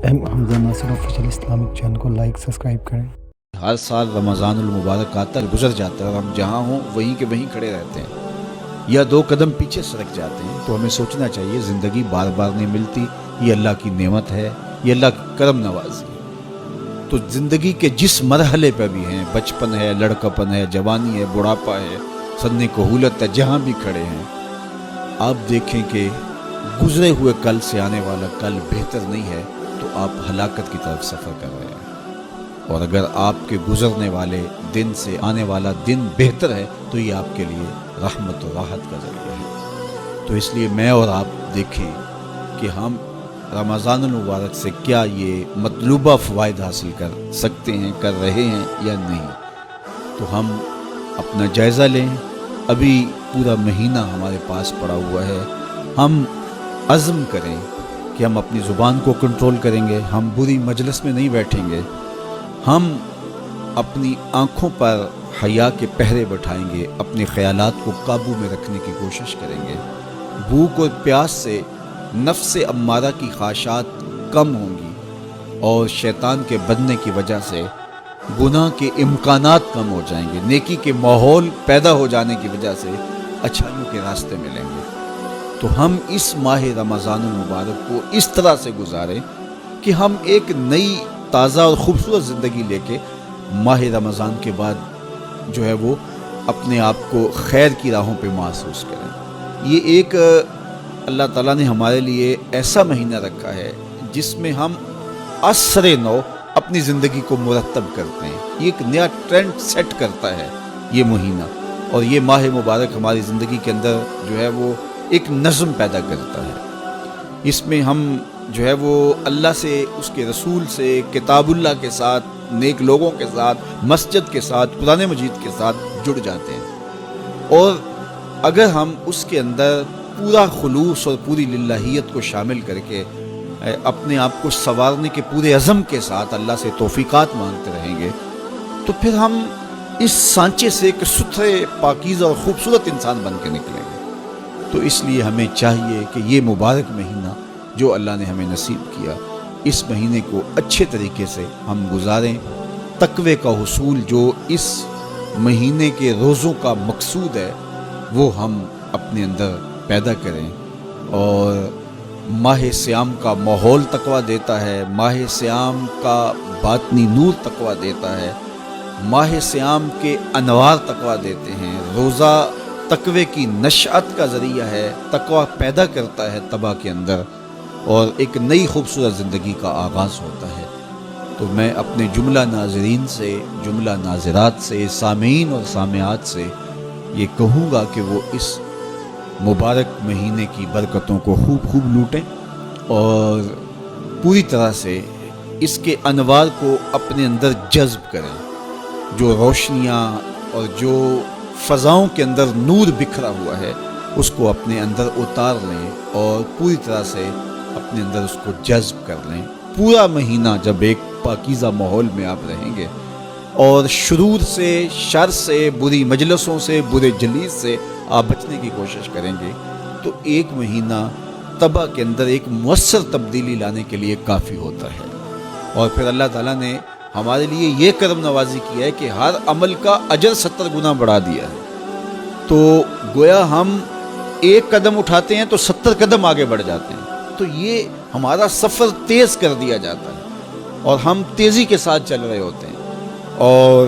حمزہ ناصر official Islamic channel کو like subscribe کریں۔ ہر سال رمضان المبارک آتا ہے، گزر جاتا ہے اور ہم جہاں ہوں وہیں کے وہیں کھڑے رہتے ہیں یا دو قدم پیچھے سرک جاتے ہیں۔ تو ہمیں سوچنا چاہیے زندگی بار بار نہیں ملتی، یہ اللہ کی نعمت ہے، یہ اللہ کی کرم نوازی ہے۔ تو زندگی کے جس مرحلے پہ بھی ہیں، بچپن ہے، لڑکپن ہے، جوانی ہے، بڑھاپا ہے، سن کہولت ہے، جہاں بھی کھڑے ہیں، آپ دیکھیں کہ گزرے ہوئے کل سے آنے والا کل بہتر نہیں ہے تو آپ ہلاکت کی طرف سفر کر رہے ہیں، اور اگر آپ کے گزرنے والے دن سے آنے والا دن بہتر ہے تو یہ آپ کے لیے رحمت و راحت کا ذریعہ ہے۔ تو اس لیے میں اور آپ دیکھیں کہ ہم رمضان المبارک سے کیا یہ مطلوبہ فوائد حاصل کر سکتے ہیں، کر رہے ہیں یا نہیں۔ تو ہم اپنا جائزہ لیں، ابھی پورا مہینہ ہمارے پاس پڑا ہوا ہے، ہم عزم کریں کہ ہم اپنی زبان کو کنٹرول کریں گے، ہم بری مجلس میں نہیں بیٹھیں گے، ہم اپنی آنکھوں پر حیا کے پہرے بٹھائیں گے، اپنے خیالات کو قابو میں رکھنے کی کوشش کریں گے، بھوک اور پیاس سے نفس امارہ کی خواہشات کم ہوں گی، اور شیطان کے بننے کی وجہ سے گناہ کے امکانات کم ہو جائیں گے، نیکی کے ماحول پیدا ہو جانے کی وجہ سے اچھائیوں کے راستے ملیں گے۔ تو ہم اس ماہ رمضان المبارک کو اس طرح سے گزاریں کہ ہم ایک نئی تازہ اور خوبصورت زندگی لے کے ماہ رمضان کے بعد جو ہے وہ اپنے آپ کو خیر کی راہوں پہ محسوس کریں۔ یہ ایک اللہ تعالیٰ نے ہمارے لیے ایسا مہینہ رکھا ہے جس میں ہم عصر نو اپنی زندگی کو مرتب کرتے ہیں، یہ ایک نیا ٹرینڈ سیٹ کرتا ہے یہ مہینہ، اور یہ ماہ مبارک ہماری زندگی کے اندر جو ہے وہ ایک نظم پیدا کرتا ہے۔ اس میں ہم جو ہے وہ اللہ سے، اس کے رسول سے، کتاب اللہ کے ساتھ، نیک لوگوں کے ساتھ، مسجد کے ساتھ، قرآن مجید کے ساتھ جڑ جاتے ہیں، اور اگر ہم اس کے اندر پورا خلوص اور پوری للہیت کو شامل کر کے اپنے آپ کو سنوارنے کے پورے عزم کے ساتھ اللہ سے توفیقات مانگتے رہیں گے تو پھر ہم اس سانچے سے ایک ستھرے، پاکیزہ اور خوبصورت انسان بن کے نکلیں گے۔ تو اس لیے ہمیں چاہیے کہ یہ مبارک مہینہ جو اللہ نے ہمیں نصیب کیا، اس مہینے کو اچھے طریقے سے ہم گزاریں، تقوی کا حصول جو اس مہینے کے روزوں کا مقصود ہے وہ ہم اپنے اندر پیدا کریں، اور ماہ صیام کا ماحول تقویٰ دیتا ہے، ماہ صیام کا باطنی نور تقویٰ دیتا ہے، ماہ صیام کے انوار تقویٰ دیتے ہیں، روزہ تقوی کی نشأت کا ذریعہ ہے، تقویٰ پیدا کرتا ہے طبع کے اندر، اور ایک نئی خوبصورت زندگی کا آغاز ہوتا ہے۔ تو میں اپنے جملہ ناظرین سے، جملہ ناظرات سے، سامعین اور سامعات سے یہ کہوں گا کہ وہ اس مبارک مہینے کی برکتوں کو خوب لوٹیں، اور پوری طرح سے اس کے انوار کو اپنے اندر جذب کریں، جو روشنیاں اور جو فضاؤں کے اندر نور بکھرا ہوا ہے اس کو اپنے اندر اتار لیں اور پوری طرح سے اپنے اندر اس کو جذب کر لیں۔ پورا مہینہ جب ایک پاکیزہ ماحول میں آپ رہیں گے اور شرور سے، شر سے، بری مجلسوں سے، برے جلیس سے آپ بچنے کی کوشش کریں گے تو ایک مہینہ طبع کے اندر ایک مؤثر تبدیلی لانے کے لیے کافی ہوتا ہے۔ اور پھر اللہ تعالیٰ نے ہمارے لیے یہ کرم نوازی کیا ہے کہ ہر عمل کا اجر 70 گنا بڑھا دیا ہے۔ تو گویا ہم ایک قدم اٹھاتے ہیں تو 70 قدم آگے بڑھ جاتے ہیں، تو یہ ہمارا سفر تیز کر دیا جاتا ہے اور ہم تیزی کے ساتھ چل رہے ہوتے ہیں، اور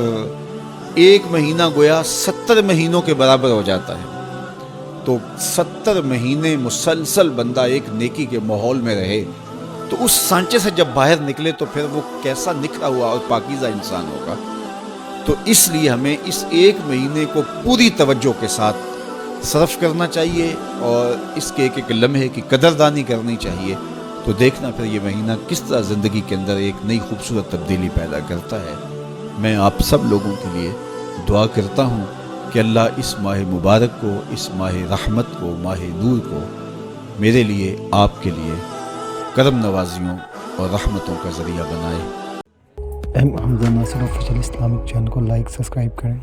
ایک مہینہ گویا 70 مہینوں کے برابر ہو جاتا ہے۔ تو 70 مہینے مسلسل بندہ ایک نیکی کے ماحول میں رہے تو اس سانچے سے جب باہر نکلے تو پھر وہ کیسا نکھرا ہوا اور پاکیزہ انسان ہوگا۔ تو اس لیے ہمیں اس ایک مہینے کو پوری توجہ کے ساتھ صرف کرنا چاہیے اور اس کے ایک لمحے کی قدردانی کرنی چاہیے۔ تو دیکھنا پھر یہ مہینہ کس طرح زندگی کے اندر ایک نئی خوبصورت تبدیلی پیدا کرتا ہے۔ میں آپ سب لوگوں کے لیے دعا کرتا ہوں کہ اللہ اس ماہ مبارک کو، اس ماہ رحمت کو، ماہ نور کو میرے لیے، آپ کے لیے کرم نوازیوں اور رحمتوں کا ذریعہ بنائے۔ حمزہ ناصر آفیشیل اسلامک چینل کو لائک سبسکرائب کریں۔